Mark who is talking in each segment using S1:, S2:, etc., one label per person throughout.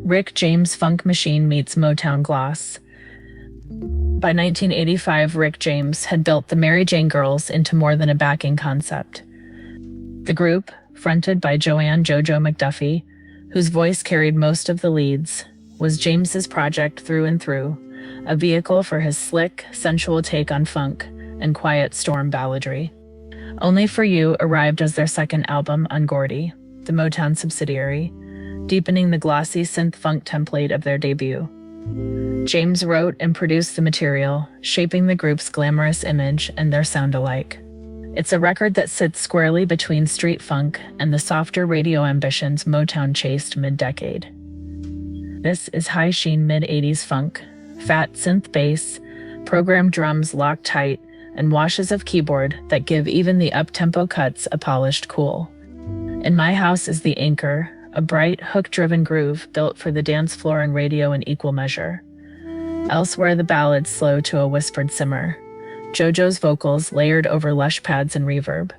S1: Rick James' funk machine meets Motown gloss. By 1985, Rick James had built the Mary Jane Girls into more than a backing concept. The group, fronted by Joanne "JoJo" McDuffie, whose voice carried most of the leads, was James's project through and through, a vehicle for his slick, sensual take on funk and quiet storm balladry. Only for You arrived as their second album on Gordy, the Motown subsidiary, deepening the glossy synth-funk template of their debut. James wrote and produced the material, shaping the group's glamorous image and their sound alike. It's a record that sits squarely between street funk and the softer radio ambitions Motown chased mid-decade. This is high-sheen mid-'80s funk, fat synth bass, programmed drums locked tight, and washes of keyboard that give even the up-tempo cuts a polished cool. In My House is the Anchor, a bright, hook-driven groove built for the dance floor and radio in equal measure. Elsewhere, the ballads slow to a whispered simmer, JoJo's vocals layered over lush pads and reverb.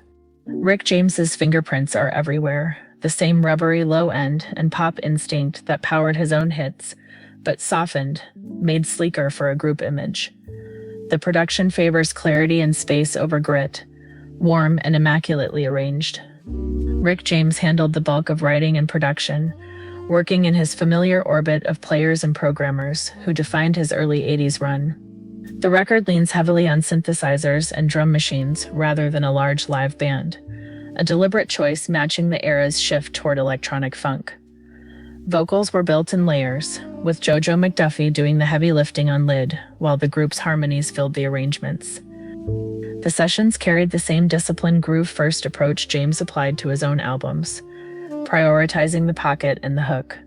S1: Rick James's fingerprints are everywhere, the same rubbery low end and pop instinct that powered his own hits, but softened, made sleeker for a group image. The production favors clarity and space over grit, warm and immaculately arranged. Rick James handled the bulk of writing and production, working in his familiar orbit of players and programmers who defined his early 80s run. The record leans heavily on synthesizers and drum machines rather than a large live band, a deliberate choice matching the era's shift toward electronic funk. Vocals were built in layers, with JoJo McDuffie doing the heavy lifting on lead, while the group's harmonies filled the arrangements. The sessions carried the same disciplined groove-first approach James applied to his own albums, prioritizing the pocket and the hook.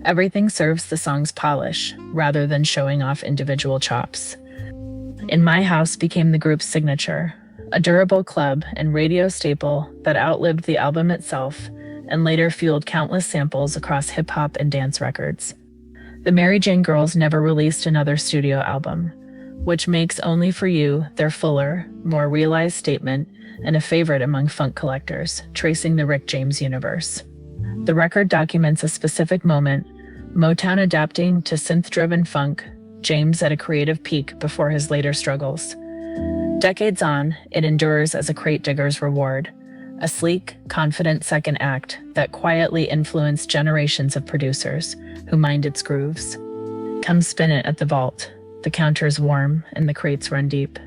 S1: Everything serves the song's polish, rather than showing off individual chops. In My House became the group's signature, a durable club and radio staple that outlived the album itself and later fueled countless samples across hip-hop and dance records. The Mary Jane Girls never released another studio album, which makes Only for You their fuller, more realized statement and a favorite among funk collectors, tracing the Rick James universe. The record documents a specific moment, Motown adapting to synth-driven funk, James at a creative peak before his later struggles. Decades on, it endures as a crate digger's reward, a sleek, confident second act that quietly influenced generations of producers who mined its grooves. Come spin it at the vault. The counter's warm and the crates run deep.